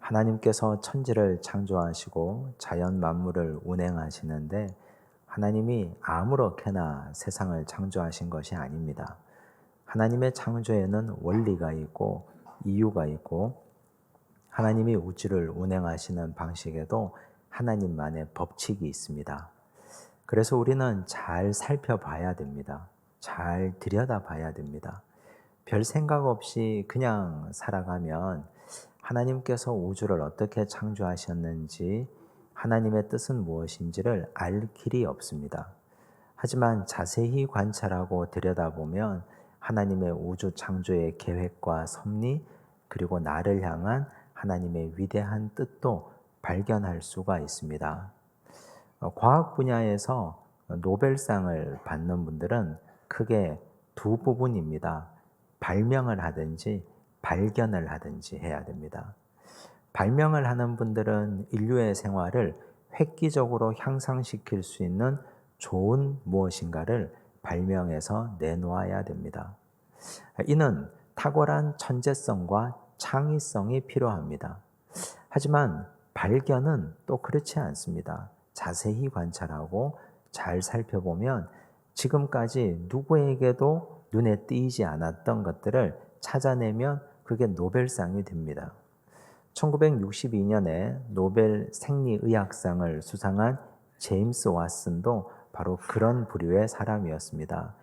하나님께서 천지를 창조하시고 자연 만물을 운행하시는데 하나님이 아무렇게나 세상을 창조하신 것이 아닙니다. 하나님의 창조에는 원리가 있고 이유가 있고 하나님이 우주를 운행하시는 방식에도 하나님만의 법칙이 있습니다. 그래서 우리는 잘 살펴봐야 됩니다. 잘 들여다봐야 됩니다. 별 생각 없이 그냥 살아가면 하나님께서 우주를 어떻게 창조하셨는지, 하나님의 뜻은 무엇인지를 알 길이 없습니다. 하지만 자세히 관찰하고 들여다보면 하나님의 우주 창조의 계획과 섭리, 그리고 나를 향한 하나님의 위대한 뜻도 발견할 수가 있습니다. 과학 분야에서 노벨상을 받는 분들은 크게 두 부분입니다. 발명을 하든지 발견을 하든지 해야 됩니다. 발명을 하는 분들은 인류의 생활을 획기적으로 향상시킬 수 있는 좋은 무엇인가를 발명해서 내놓아야 됩니다. 이는 탁월한 천재성과 창의성이 필요합니다. 하지만 발견은 또 그렇지 않습니다. 자세히 관찰하고 잘 살펴보면 지금까지 누구에게도 눈에 띄지 않았던 것들을 찾아내면 그게 노벨상이 됩니다. 1962년에 노벨 생리의학상을 수상한 제임스 왓슨도 바로 그런 부류의 사람이었습니다.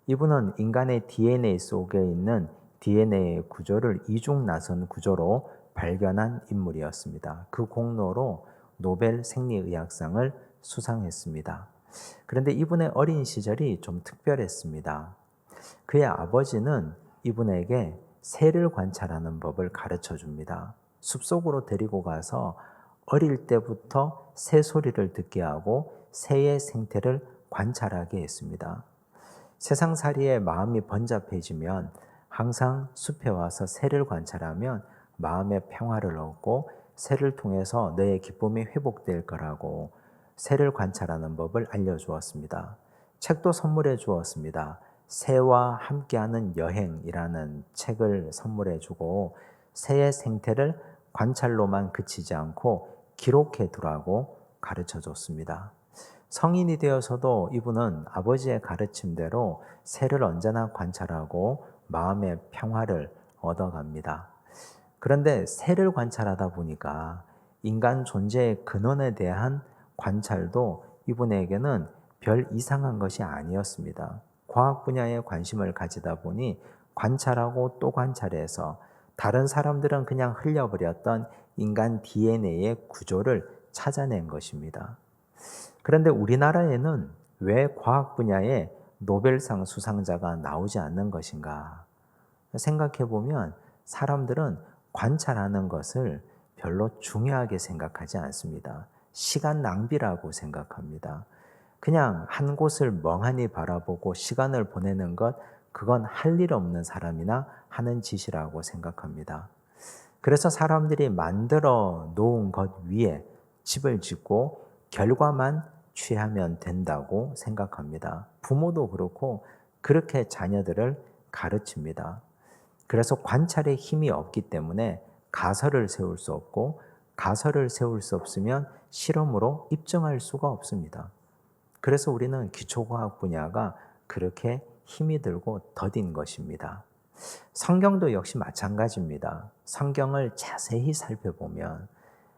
이분은 인간의 DNA 속에 있는 DNA의 구조를 이중나선 구조로 발견한 인물이었습니다. 그 공로로 노벨 생리의학상을 수상했습니다. 그런데 이분의 어린 시절이 좀 특별했습니다. 그의 아버지는 이분에게 새를 관찰하는 법을 가르쳐 줍니다. 숲속으로 데리고 가서 어릴 때부터 새 소리를 듣게 하고 새의 생태를 관찰하게 했습니다. 세상살이에 마음이 번잡해지면 항상 숲에 와서 새를 관찰하면 마음의 평화를 얻고 새를 통해서 너의 기쁨이 회복될 거라고 새를 관찰하는 법을 알려주었습니다. 책도 선물해 주었습니다. 새와 함께하는 여행이라는 책을 선물해 주고 새의 생태를 관찰로만 그치지 않고 기록해 두라고 가르쳐 줬습니다. 성인이 되어서도 이분은 아버지의 가르침대로 새를 언제나 관찰하고 마음의 평화를 얻어갑니다. 그런데 새를 관찰하다 보니까 인간 존재의 근원에 대한 관찰도 이분에게는 별 이상한 것이 아니었습니다. 과학 분야에 관심을 가지다 보니 관찰하고 또 관찰해서 다른 사람들은 그냥 흘려버렸던 인간 DNA의 구조를 찾아낸 것입니다. 그런데 우리나라에는 왜 과학 분야에 노벨상 수상자가 나오지 않는 것인가? 생각해 보면 사람들은 관찰하는 것을 별로 중요하게 생각하지 않습니다. 시간 낭비라고 생각합니다. 그냥 한 곳을 멍하니 바라보고 시간을 보내는 것, 그건 할 일 없는 사람이나 하는 짓이라고 생각합니다. 그래서 사람들이 만들어 놓은 것 위에 집을 짓고 결과만 취하면 된다고 생각합니다. 부모도 그렇고 그렇게 자녀들을 가르칩니다. 그래서 관찰에 힘이 없기 때문에 가설을 세울 수 없고 가설을 세울 수 없으면 실험으로 입증할 수가 없습니다. 그래서 우리는 기초과학 분야가 그렇게 힘이 들고 더딘 것입니다. 성경도 역시 마찬가지입니다. 성경을 자세히 살펴보면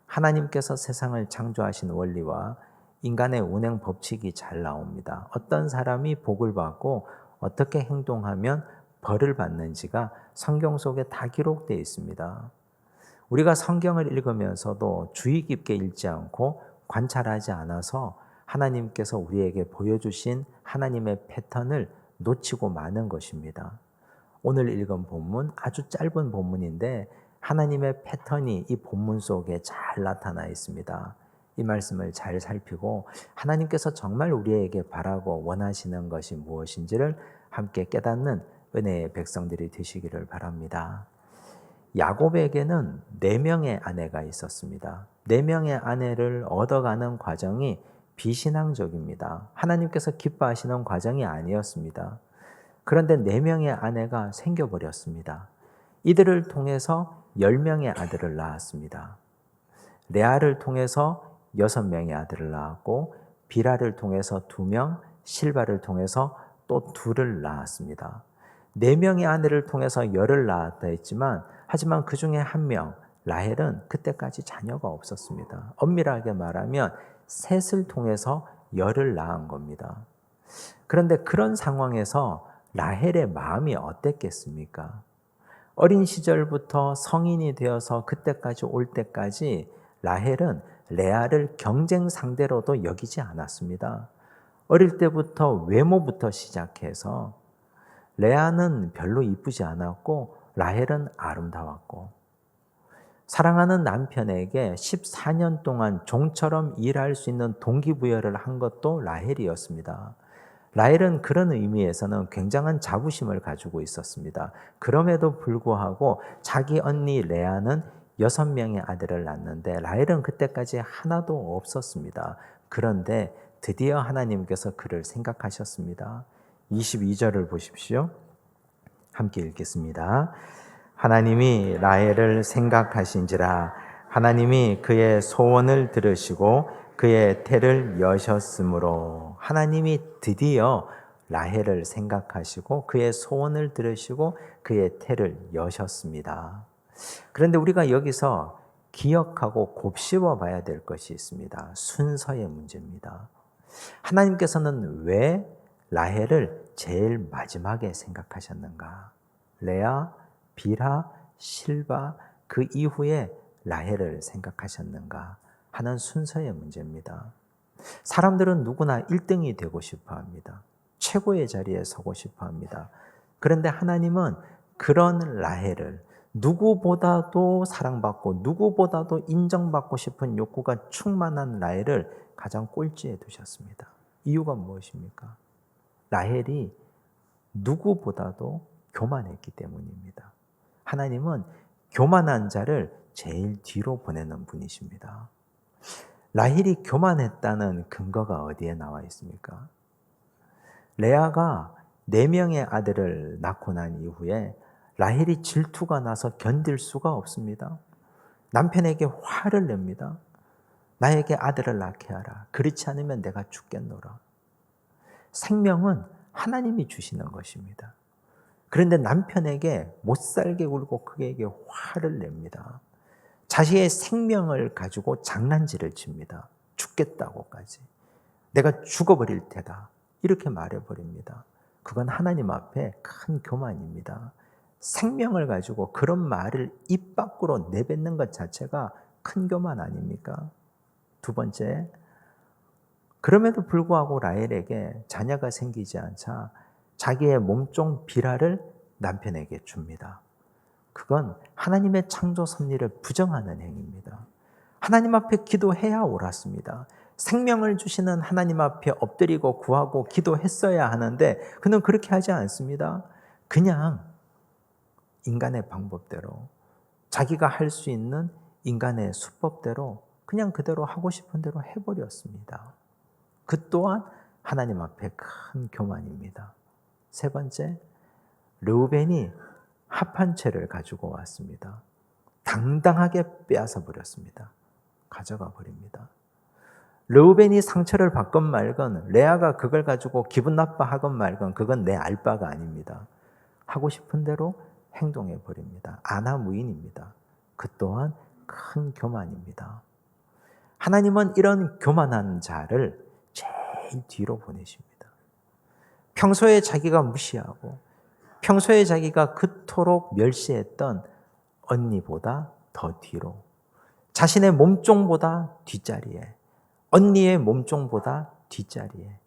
하나님께서 세상을 창조하신 원리와 인간의 운행 법칙이 잘 나옵니다. 어떤 사람이 복을 받고 어떻게 행동하면 벌을 받는지가 성경 속에 다 기록되어 있습니다. 우리가 성경을 읽으면서도 주의 깊게 읽지 않고 관찰하지 않아서 하나님께서 우리에게 보여주신 하나님의 패턴을 놓치고 마는 것입니다. 오늘 읽은 본문 아주 짧은 본문인데 하나님의 패턴이 이 본문 속에 잘 나타나 있습니다. 이 말씀을 잘 살피고 하나님께서 정말 우리에게 바라고 원하시는 것이 무엇인지를 함께 깨닫는 은혜의 백성들이 되시기를 바랍니다. 야곱에게는 4명의 아내가 있었습니다. 4명의 아내를 얻어가는 과정이 비신앙적입니다. 하나님께서 기뻐하시는 과정이 아니었습니다. 그런데 4명의 아내가 생겨버렸습니다. 이들을 통해서 10명의 아들을 낳았습니다. 레아를 통해서 6명의 아들을 낳았고 비라를 통해서 2명, 실바를 통해서 또 2를 낳았습니다. 4명의 아내를 통해서 열을 낳았다 했지만 하지만 그 중에 1명 라헬은 그때까지 자녀가 없었습니다. 엄밀하게 말하면 셋을 통해서 열을 낳은 겁니다. 그런데 그런 상황에서 라헬의 마음이 어땠겠습니까? 어린 시절부터 성인이 되어서 그때까지 올 때까지 라헬은 레아를 경쟁 상대로도 여기지 않았습니다. 어릴 때부터 외모부터 시작해서 레아는 별로 이쁘지 않았고 라헬은 아름다웠고 사랑하는 남편에게 14년 동안 종처럼 일할 수 있는 동기부여를 한 것도 라헬이었습니다. 라헬은 그런 의미에서는 굉장한 자부심을 가지고 있었습니다. 그럼에도 불구하고 자기 언니 레아는 6명의 아들을 낳는데 라헬은 그때까지 하나도 없었습니다. 그런데 드디어 하나님께서 그를 생각하셨습니다. 22절을 보십시오. 함께 읽겠습니다. 하나님이 라헬을 생각하신지라 하나님이 그의 소원을 들으시고 그의 태를 여셨으므로 하나님이 드디어 라헬을 생각하시고 그의 소원을 들으시고 그의 태를 여셨습니다. 그런데 우리가 여기서 기억하고 곱씹어 봐야 될 것이 있습니다. 순서의 문제입니다. 하나님께서는 왜 라헬을 제일 마지막에 생각하셨는가? 레아, 비라, 실바 그 이후에 라헬을 생각하셨는가 하는 순서의 문제입니다. 사람들은 누구나 1등이 되고 싶어 합니다. 최고의 자리에 서고 싶어 합니다. 그런데 하나님은 그런 라헬을 누구보다도 사랑받고 누구보다도 인정받고 싶은 욕구가 충만한 라헬을 가장 꼴찌에 두셨습니다. 이유가 무엇입니까? 라헬이 누구보다도 교만했기 때문입니다. 하나님은 교만한 자를 제일 뒤로 보내는 분이십니다. 라헬이 교만했다는 근거가 어디에 나와 있습니까? 레아가 4명의 아들을 낳고 난 이후에 라헬이 질투가 나서 견딜 수가 없습니다. 남편에게 화를 냅니다. 나에게 아들을 낳게 하라. 그렇지 않으면 내가 죽겠노라. 생명은 하나님이 주시는 것입니다. 그런데 남편에게 못살게 굴고 그에게 화를 냅니다. 자신의 생명을 가지고 장난질을 칩니다. 죽겠다고까지. 내가 죽어버릴 테다. 이렇게 말해버립니다. 그건 하나님 앞에 큰 교만입니다. 생명을 가지고 그런 말을 입 밖으로 내뱉는 것 자체가 큰 교만 아닙니까? 2번째, 그럼에도 불구하고 라헬에게 자녀가 생기지 않자 자기의 몸종 비라를 남편에게 줍니다. 그건 하나님의 창조 섭리를 부정하는 행위입니다. 하나님 앞에 기도해야 옳았습니다. 생명을 주시는 하나님 앞에 엎드리고 구하고 기도했어야 하는데 그는 그렇게 하지 않습니다. 그냥 인간의 방법대로 자기가 할 수 있는 인간의 수법대로 그냥 그대로 하고 싶은 대로 해버렸습니다. 그 또한 하나님 앞에 큰 교만입니다. 3번째, 르우벤이 합한 채를 가지고 왔습니다. 당당하게 빼앗아 버렸습니다. 가져가 버립니다. 르우벤이 상처를 받건 말건 레아가 그걸 가지고 기분 나빠하건 말건 그건 내 알 바가 아닙니다. 하고 싶은 대로 행동해 버립니다. 아나무인입니다. 그 또한 큰 교만입니다. 하나님은 이런 교만한 자를 제일 뒤로 보내십니다. 평소에 자기가 무시하고 평소에 자기가 그토록 멸시했던 언니보다 더 뒤로, 자신의 몸종보다 뒷자리에, 언니의 몸종보다 뒷자리에,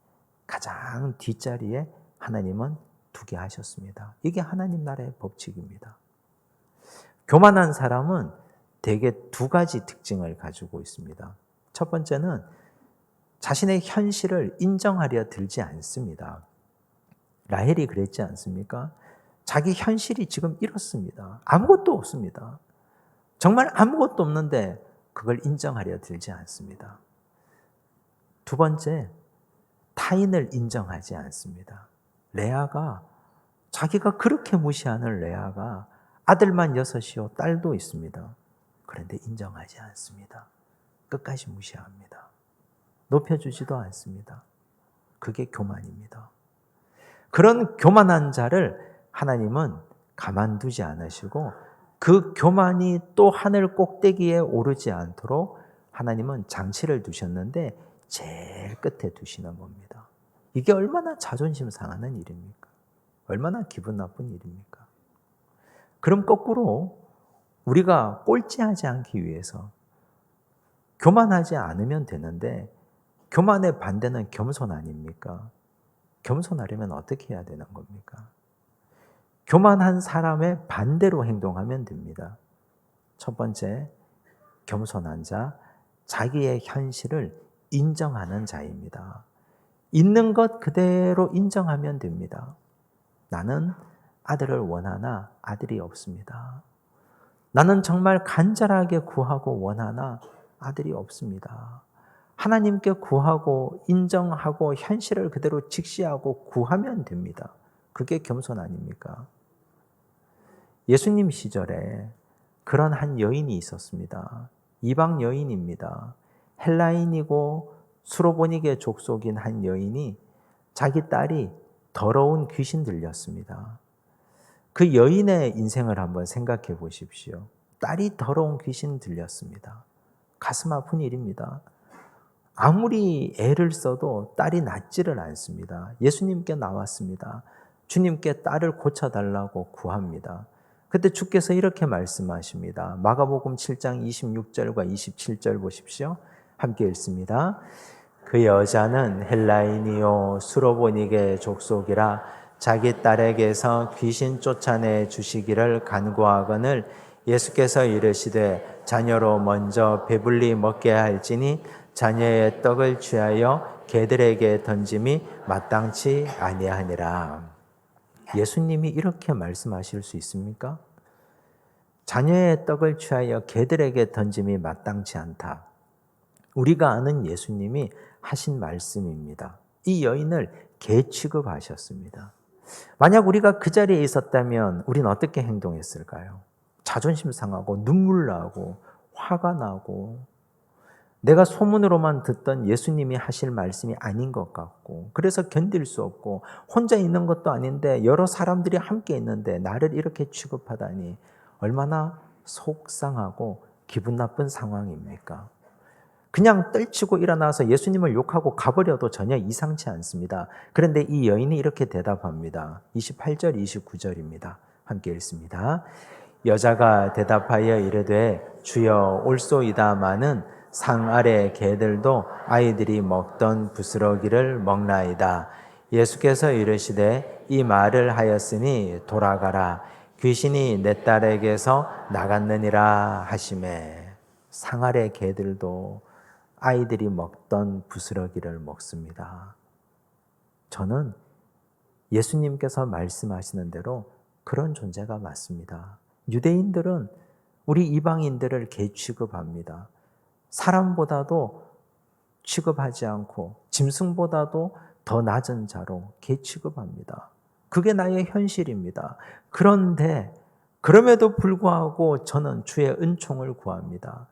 가장 뒷자리에 하나님은 두게 하셨습니다. 이게 하나님 나라의 법칙입니다. 교만한 사람은 대개 2가지 특징을 가지고 있습니다. 첫 번째는 자신의 현실을 인정하려 들지 않습니다. 라헬이 그랬지 않습니까? 자기 현실이 지금 이렇습니다. 아무것도 없습니다. 정말 아무것도 없는데 그걸 인정하려 들지 않습니다. 2번째, 타인을 인정하지 않습니다. 레아가 자기가 그렇게 무시하는 레아가 아들만 6이요 딸도 있습니다. 그런데 인정하지 않습니다. 끝까지 무시합니다. 높여주지도 않습니다. 그게 교만입니다. 그런 교만한 자를 하나님은 가만두지 않으시고 그 교만이 또 하늘 꼭대기에 오르지 않도록 하나님은 장치를 두셨는데 제일 끝에 두시는 겁니다. 이게 얼마나 자존심 상하는 일입니까? 얼마나 기분 나쁜 일입니까? 그럼 거꾸로 우리가 꼴찌하지 않기 위해서 교만하지 않으면 되는데 교만의 반대는 겸손 아닙니까? 겸손하려면 어떻게 해야 되는 겁니까? 교만한 사람의 반대로 행동하면 됩니다. 첫 번째, 겸손한 자, 자기의 현실을 인정하는 자입니다. 있는 것 그대로 인정하면 됩니다. 나는 아들을 원하나 아들이 없습니다. 나는 정말 간절하게 구하고 원하나 아들이 없습니다. 하나님께 구하고 인정하고 현실을 그대로 직시하고 구하면 됩니다. 그게 겸손 아닙니까? 예수님 시절에 그런 한 여인이 있었습니다. 이방 여인입니다. 헬라인이고 수로보니게 족속인 한 여인이 자기 딸이 더러운 귀신 들렸습니다. 그 여인의 인생을 한번 생각해 보십시오. 딸이 더러운 귀신 들렸습니다. 가슴 아픈 일입니다. 아무리 애를 써도 딸이 낫지를 않습니다. 예수님께 나왔습니다. 주님께 딸을 고쳐달라고 구합니다. 그때 주께서 이렇게 말씀하십니다. 마가복음 7장 26절과 27절 보십시오. 함께 읽습니다. 그 여자는 헬라인이요 수로보니게 족속이라 자기 딸에게서 귀신 쫓아내 주시기를 간구하거늘 예수께서 이르시되 자녀로 먼저 배불리 먹게 할지니 자녀의 떡을 취하여 개들에게 던짐이 마땅치 아니하니라. 예수님이 이렇게 말씀하실 수 있습니까? 자녀의 떡을 취하여 개들에게 던짐이 마땅치 않다. 우리가 아는 예수님이 하신 말씀입니다. 이 여인을 개 취급하셨습니다. 만약 우리가 그 자리에 있었다면 우리는 어떻게 행동했을까요? 자존심 상하고 눈물 나고 화가 나고 내가 소문으로만 듣던 예수님이 하실 말씀이 아닌 것 같고 그래서 견딜 수 없고 혼자 있는 것도 아닌데 여러 사람들이 함께 있는데 나를 이렇게 취급하다니 얼마나 속상하고 기분 나쁜 상황입니까? 그냥 떨치고 일어나서 예수님을 욕하고 가버려도 전혀 이상치 않습니다. 그런데 이 여인이 이렇게 대답합니다. 28절, 29절입니다. 함께 읽습니다. 여자가 대답하여 이르되 주여 올소이다마는 상 아래 개들도 아이들이 먹던 부스러기를 먹나이다. 예수께서 이르시되 이 말을 하였으니 돌아가라. 귀신이 내 딸에게서 나갔느니라 하시매. 상 아래 개들도 아이들이 먹던 부스러기를 먹습니다. 저는 예수님께서 말씀하시는 대로 그런 존재가 맞습니다. 유대인들은 우리 이방인들을 개 취급합니다. 사람보다도 취급하지 않고 짐승보다도 더 낮은 자로 개 취급합니다. 그게 나의 현실입니다. 그런데 그럼에도 불구하고 저는 주의 은총을 구합니다.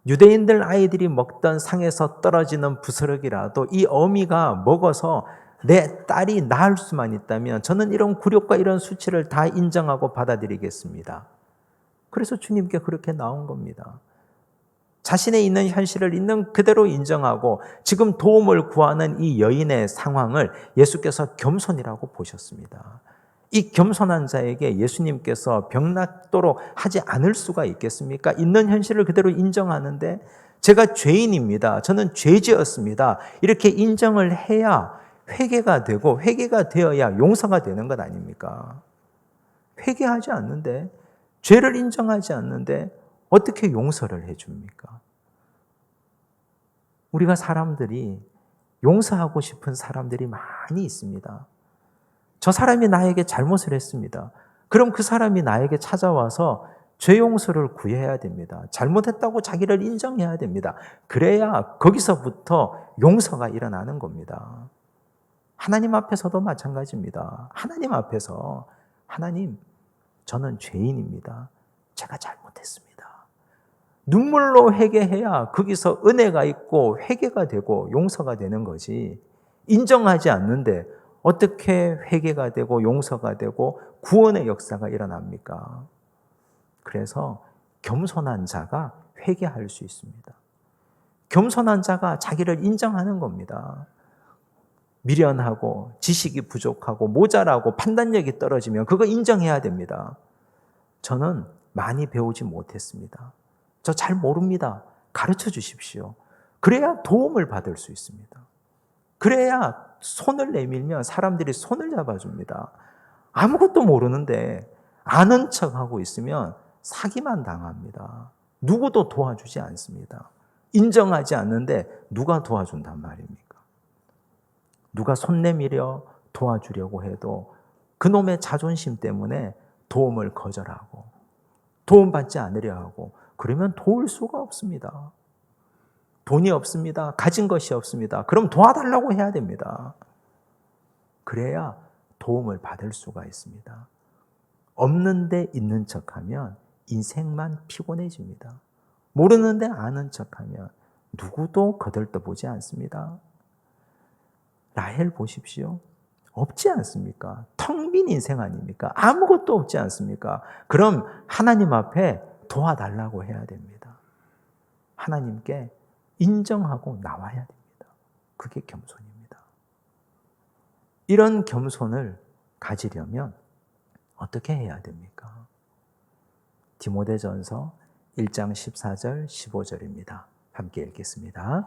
유대인들 아이들이 먹던 상에서 떨어지는 부스러기라도 이 어미가 먹어서 내 딸이 나을 수만 있다면 저는 이런 굴욕과 이런 수치를 다 인정하고 받아들이겠습니다. 그래서 주님께 그렇게 나온 겁니다. 자신의 있는 현실을 있는 그대로 인정하고 지금 도움을 구하는 이 여인의 상황을 예수께서 겸손이라고 보셨습니다. 이 겸손한 자에게 예수님께서 병낫도록 하지 않을 수가 있겠습니까? 있는 현실을 그대로 인정하는데 제가 죄인입니다. 저는 죄지었습니다. 이렇게 인정을 해야 회개가 되고 회개가 되어야 용서가 되는 것 아닙니까? 회개하지 않는데 죄를 인정하지 않는데 어떻게 용서를 해줍니까? 우리가 사람들이 용서하고 싶은 사람들이 많이 있습니다. 저 사람이 나에게 잘못을 했습니다. 그럼 그 사람이 나에게 찾아와서 죄 용서를 구해야 됩니다. 잘못했다고 자기를 인정해야 됩니다. 그래야 거기서부터 용서가 일어나는 겁니다. 하나님 앞에서도 마찬가지입니다. 하나님 앞에서 하나님, 저는 죄인입니다. 제가 잘못했습니다. 눈물로 회개해야 거기서 은혜가 있고 회개가 되고 용서가 되는 거지. 인정하지 않는데 어떻게 회개가 되고 용서가 되고 구원의 역사가 일어납니까? 그래서 겸손한 자가 회개할 수 있습니다. 겸손한 자가 자기를 인정하는 겁니다. 미련하고 지식이 부족하고 모자라고 판단력이 떨어지면 그거 인정해야 됩니다. 저는 많이 배우지 못했습니다. 저 잘 모릅니다. 가르쳐 주십시오. 그래야 도움을 받을 수 있습니다. 그래야 손을 내밀면 사람들이 손을 잡아줍니다. 아무것도 모르는데 아는 척하고 있으면 사기만 당합니다. 누구도 도와주지 않습니다. 인정하지 않는데 누가 도와준단 말입니까? 누가 손 내밀어 도와주려고 해도 그놈의 자존심 때문에 도움을 거절하고 도움받지 않으려 하고 그러면 도울 수가 없습니다. 돈이 없습니다. 가진 것이 없습니다. 그럼 도와달라고 해야 됩니다. 그래야 도움을 받을 수가 있습니다. 없는데 있는 척하면 인생만 피곤해집니다. 모르는데 아는 척하면 누구도 거들떠보지 않습니다. 라헬 보십시오. 없지 않습니까? 텅 빈 인생 아닙니까? 아무것도 없지 않습니까? 그럼 하나님 앞에 도와달라고 해야 됩니다. 하나님께 인정하고 나와야 됩니다. 그게 겸손입니다. 이런 겸손을 가지려면 어떻게 해야 됩니까? 디모데전서 1장 14절 15절입니다. 함께 읽겠습니다.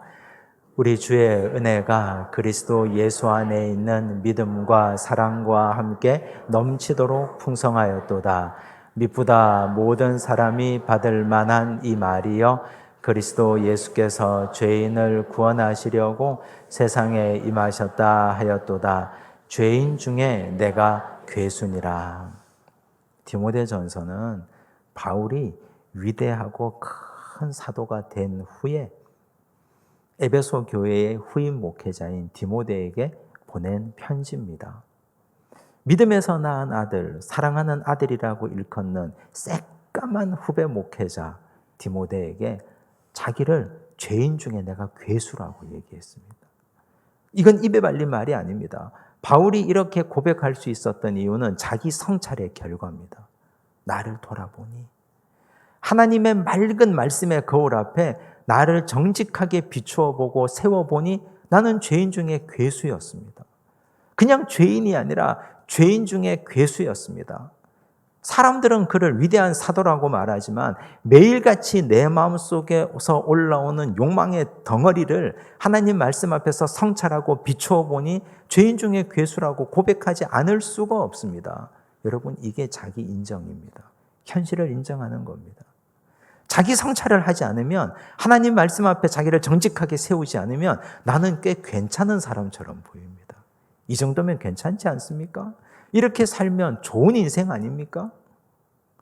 우리 주의 은혜가 그리스도 예수 안에 있는 믿음과 사랑과 함께 넘치도록 풍성하였도다. 미쁘다 모든 사람이 받을 만한 이 말이여 그리스도 예수께서 죄인을 구원하시려고 세상에 임하셨다 하였도다. 죄인 중에 내가 괴순이라. 디모데전서는 바울이 위대하고 큰 사도가 된 후에 에베소 교회의 후임 목회자인 디모데에게 보낸 편지입니다. 믿음에서 낳은 아들, 사랑하는 아들이라고 일컫는 새까만 후배 목회자 디모데에게 자기를 죄인 중에 내가 괴수라고 얘기했습니다. 이건 입에 발린 말이 아닙니다. 바울이 이렇게 고백할 수 있었던 이유는 자기 성찰의 결과입니다. 나를 돌아보니 하나님의 맑은 말씀의 거울 앞에 나를 정직하게 비추어 보고 세워보니 나는 죄인 중에 괴수였습니다. 그냥 죄인이 아니라 죄인 중에 괴수였습니다. 사람들은 그를 위대한 사도라고 말하지만 매일같이 내 마음속에서 올라오는 욕망의 덩어리를 하나님 말씀 앞에서 성찰하고 비추어 보니 죄인 중에 괴수라고 고백하지 않을 수가 없습니다. 여러분, 이게 자기 인정입니다. 현실을 인정하는 겁니다. 자기 성찰을 하지 않으면, 하나님 말씀 앞에 자기를 정직하게 세우지 않으면 나는 꽤 괜찮은 사람처럼 보입니다. 이 정도면 괜찮지 않습니까? 이렇게 살면 좋은 인생 아닙니까?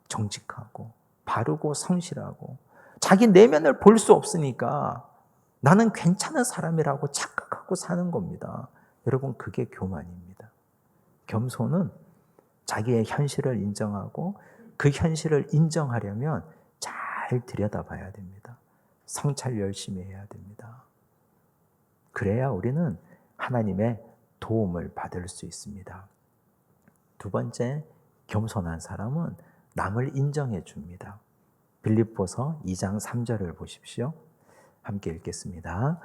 정직하고 바르고 성실하고 자기 내면을 볼 수 없으니까 나는 괜찮은 사람이라고 착각하고 사는 겁니다. 여러분, 그게 교만입니다. 겸손은 자기의 현실을 인정하고 그 현실을 인정하려면 잘 들여다봐야 됩니다. 성찰 열심히 해야 됩니다. 그래야 우리는 하나님의 도움을 받을 수 있습니다. 두 번째, 겸손한 사람은 남을 인정해 줍니다. 빌립보서 2장 3절을 보십시오. 함께 읽겠습니다.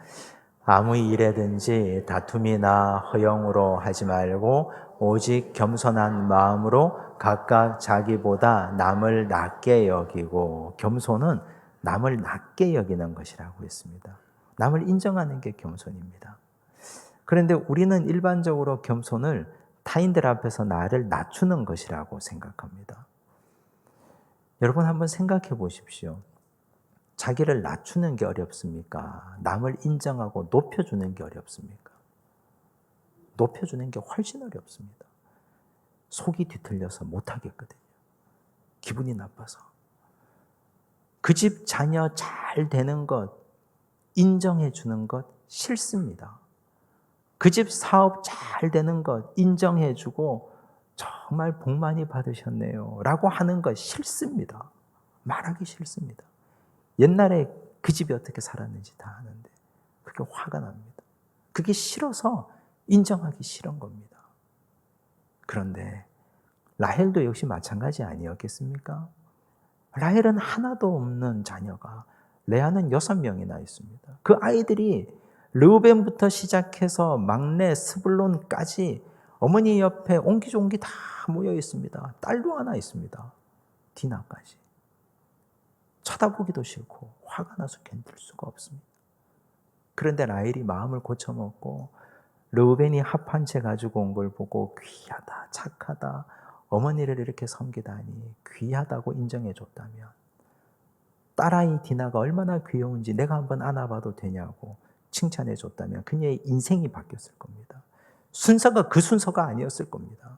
아무 일에든지 다툼이나 허영으로 하지 말고 오직 겸손한 마음으로 각각 자기보다 남을 낮게 여기고, 겸손은 남을 낮게 여기는 것이라고 했습니다. 남을 인정하는 게 겸손입니다. 그런데 우리는 일반적으로 겸손을 타인들 앞에서 나를 낮추는 것이라고 생각합니다. 여러분, 한번 생각해 보십시오. 자기를 낮추는 게 어렵습니까? 남을 인정하고 높여주는 게 어렵습니까? 높여주는 게 훨씬 어렵습니다. 속이 뒤틀려서 못하겠거든요. 기분이 나빠서. 그 집 자녀 잘 되는 것, 인정해 주는 것 싫습니다. 그 집 사업 잘 되는 것 인정해 주고 정말 복 많이 받으셨네요 라고 하는 것 싫습니다. 말하기 싫습니다. 옛날에 그 집이 어떻게 살았는지 다 아는데 그게 화가 납니다. 그게 싫어서 인정하기 싫은 겁니다. 그런데 라헬도 역시 마찬가지 아니었겠습니까? 라헬은 하나도 없는 자녀가 레아는 6명이나 있습니다. 그 아이들이 르우벤부터 시작해서 막내 스불론까지 어머니 옆에 옹기종기 다 모여 있습니다. 딸도 하나 있습니다. 디나까지. 쳐다보기도 싫고 화가 나서 견딜 수가 없습니다. 그런데 라헬이 마음을 고쳐먹고 르우벤이 합한 채 가지고 온 걸 보고 귀하다, 착하다, 어머니를 이렇게 섬기다니 귀하다고 인정해 줬다면 딸아이 디나가 얼마나 귀여운지 내가 한번 안아봐도 되냐고 칭찬해 줬다면 그녀의 인생이 바뀌었을 겁니다. 순서가 그 순서가 아니었을 겁니다.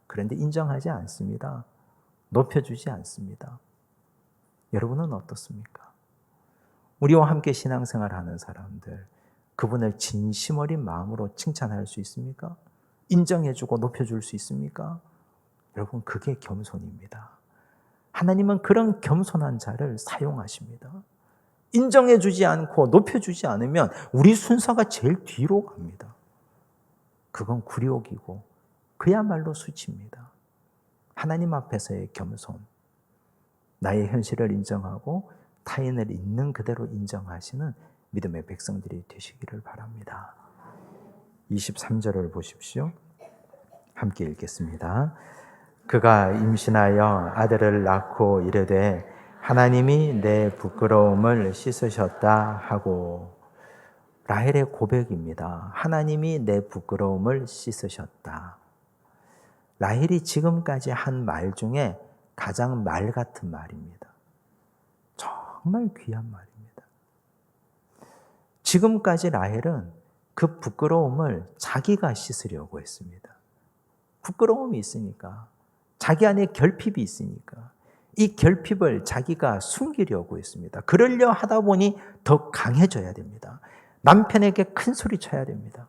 그런데 인정하지 않습니다. 높여주지 않습니다. 여러분은 어떻습니까? 우리와 함께 신앙생활하는 사람들, 그분을 진심 어린 마음으로 칭찬할 수 있습니까? 인정해주고 높여줄 수 있습니까? 여러분, 그게 겸손입니다. 하나님은 그런 겸손한 자를 사용하십니다. 인정해주지 않고 높여주지 않으면 우리 순서가 제일 뒤로 갑니다. 그건 굴욕이고 그야말로 수치입니다. 하나님 앞에서의 겸손, 나의 현실을 인정하고 타인을 있는 그대로 인정하시는 믿음의 백성들이 되시기를 바랍니다. 23절을 보십시오. 함께 읽겠습니다. 그가 임신하여 아들을 낳고 이르되 하나님이 내 부끄러움을 씻으셨다 하고, 라헬의 고백입니다. 하나님이 내 부끄러움을 씻으셨다. 라헬이 지금까지 한 말 중에 가장 말 같은 말입니다. 정말 귀한 말입니다. 지금까지 라헬은 그 부끄러움을 자기가 씻으려고 했습니다. 부끄러움이 있으니까, 자기 안에 결핍이 있으니까 이 결핍을 자기가 숨기려고 했습니다. 그러려 하다 보니 더 강해져야 됩니다. 남편에게 큰 소리 쳐야 됩니다.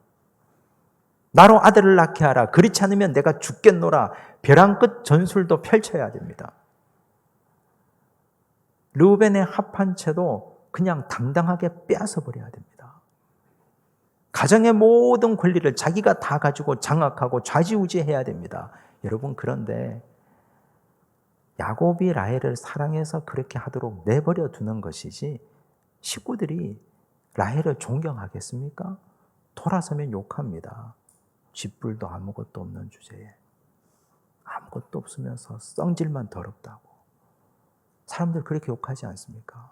나로 아들을 낳게 하라. 그렇지 않으면 내가 죽겠노라. 벼랑 끝 전술도 펼쳐야 됩니다. 르우벤의 합한 채도 그냥 당당하게 빼앗아 버려야 됩니다. 가정의 모든 권리를 자기가 다 가지고 장악하고 좌지우지해야 됩니다. 여러분, 그런데 야곱이 라헬을 사랑해서 그렇게 하도록 내버려 두는 것이지 식구들이 라헬을 존경하겠습니까? 돌아서면 욕합니다. 쥐뿔도 아무것도 없는 주제에 아무것도 없으면서 썽질만 더럽다고. 사람들 그렇게 욕하지 않습니까?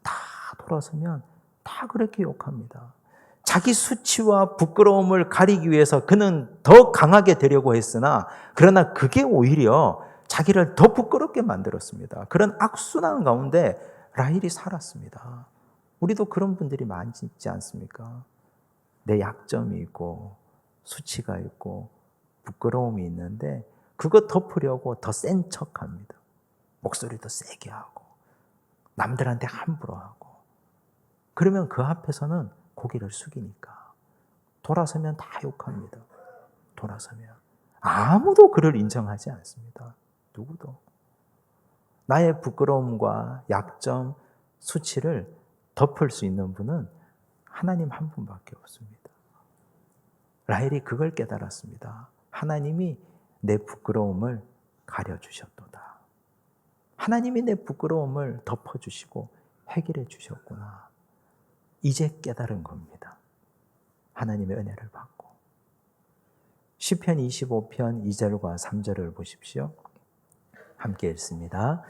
다 돌아서면 다 그렇게 욕합니다. 자기 수치와 부끄러움을 가리기 위해서 그는 더 강하게 되려고 했으나, 그러나 그게 오히려 자기를 더 부끄럽게 만들었습니다. 그런 악순환 가운데 라헬이 살았습니다. 우리도 그런 분들이 많이 있지 않습니까? 내 약점이 있고 수치가 있고 부끄러움이 있는데 그거 덮으려고 더 센 척합니다. 목소리 더 세게 하고 남들한테 함부로 하고, 그러면 그 앞에서는 고개를 숙이니까 돌아서면 다 욕합니다. 돌아서면 아무도 그를 인정하지 않습니다. 누구도. 나의 부끄러움과 약점, 수치를 덮을 수 있는 분은 하나님 한 분밖에 없습니다. 라헬이 그걸 깨달았습니다. 하나님이 내 부끄러움을 가려주셨도다. 하나님이 내 부끄러움을 덮어주시고 해결해 주셨구나. 이제 깨달은 겁니다. 하나님의 은혜를 받고. 시편 25편 2절과 3절을 보십시오. 함께 읽습니다.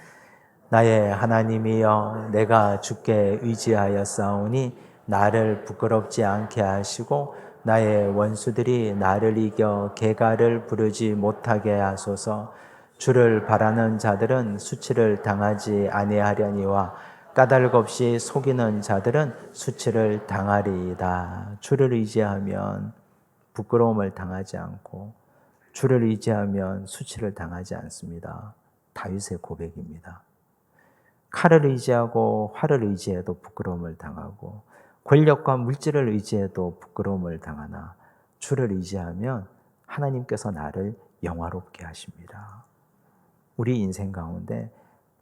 나의 하나님이여, 내가 주께 의지하였사오니 나를 부끄럽지 않게 하시고 나의 원수들이 나를 이겨 개가를 부르지 못하게 하소서. 주를 바라는 자들은 수치를 당하지 아니하려니와 까닭 없이 속이는 자들은 수치를 당하리이다. 주를 의지하면 부끄러움을 당하지 않고 주를 의지하면 수치를 당하지 않습니다. 다윗의 고백입니다. 칼을 의지하고 활을 의지해도 부끄러움을 당하고 권력과 물질을 의지해도 부끄러움을 당하나 주를 의지하면 하나님께서 나를 영화롭게 하십니다. 우리 인생 가운데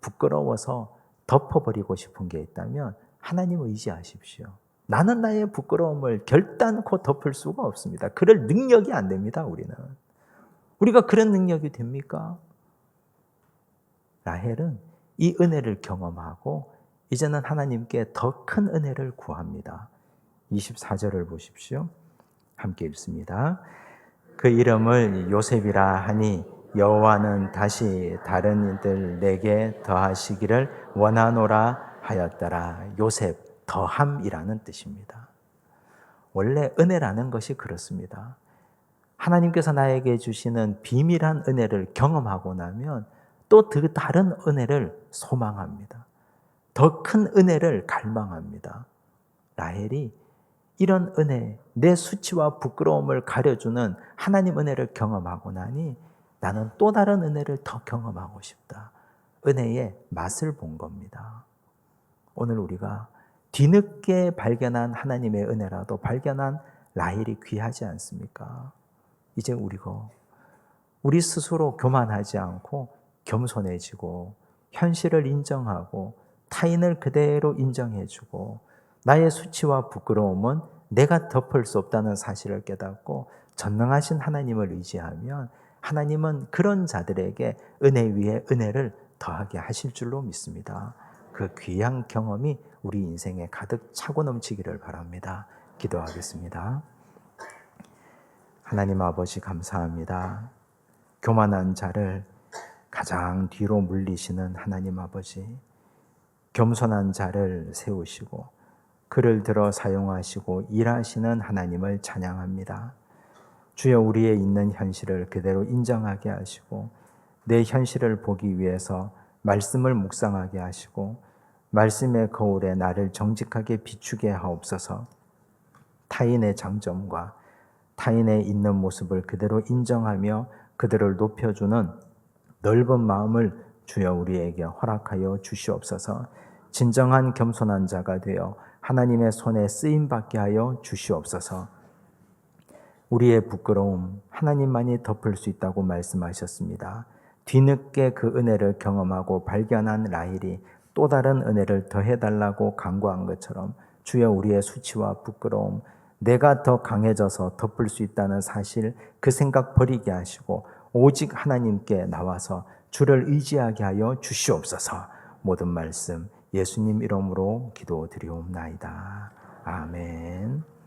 부끄러워서 덮어버리고 싶은 게 있다면 하나님 의지하십시오. 나는 나의 부끄러움을 결단코 덮을 수가 없습니다. 그럴 능력이 안 됩니다, 우리는. 우리가 그런 능력이 됩니까? 라헬은 이 은혜를 경험하고 이제는 하나님께 더 큰 은혜를 구합니다. 24절을 보십시오. 함께 읽습니다. 그 이름을 요셉이라 하니 여호와는 다시 다른 이들 내게 더하시기를 원하노라 하였더라. 요셉, 더함이라는 뜻입니다. 원래 은혜라는 것이 그렇습니다. 하나님께서 나에게 주시는 비밀한 은혜를 경험하고 나면 또 그 다른 은혜를 소망합니다. 더 큰 은혜를 갈망합니다. 라헬이 이런 은혜, 내 수치와 부끄러움을 가려주는 하나님 은혜를 경험하고 나니 나는 또 다른 은혜를 더 경험하고 싶다. 은혜의 맛을 본 겁니다. 오늘 우리가 뒤늦게 발견한 하나님의 은혜라도 발견한 라헬이 귀하지 않습니까? 이제 우리 스스로 교만하지 않고 겸손해지고 현실을 인정하고 타인을 그대로 인정해주고 나의 수치와 부끄러움은 내가 덮을 수 없다는 사실을 깨닫고 전능하신 하나님을 의지하면 하나님은 그런 자들에게 은혜 위에 은혜를 더하게 하실 줄로 믿습니다. 그 귀한 경험이 우리 인생에 가득 차고 넘치기를 바랍니다. 기도하겠습니다. 하나님 아버지 감사합니다. 교만한 자를 가장 뒤로 물리시는 하나님 아버지, 겸손한 자를 세우시고 그를 들어 사용하시고 일하시는 하나님을 찬양합니다. 주여, 우리의 있는 현실을 그대로 인정하게 하시고 내 현실을 보기 위해서 말씀을 묵상하게 하시고 말씀의 거울에 나를 정직하게 비추게 하옵소서. 타인의 장점과 타인의 있는 모습을 그대로 인정하며 그들을 높여주는 넓은 마음을 주여 우리에게 허락하여 주시옵소서. 진정한 겸손한 자가 되어 하나님의 손에 쓰임받게 하여 주시옵소서. 우리의 부끄러움 하나님만이 덮을 수 있다고 말씀하셨습니다. 뒤늦게 그 은혜를 경험하고 발견한 라헬이 또 다른 은혜를 더해달라고 간구한 것처럼 주여, 우리의 수치와 부끄러움, 내가 더 강해져서 덮을 수 있다는 사실, 그 생각 버리게 하시고 오직 하나님께 나와서 주를 의지하게 하여 주시옵소서. 모든 말씀 예수님 이름으로 기도드리옵나이다. 아멘.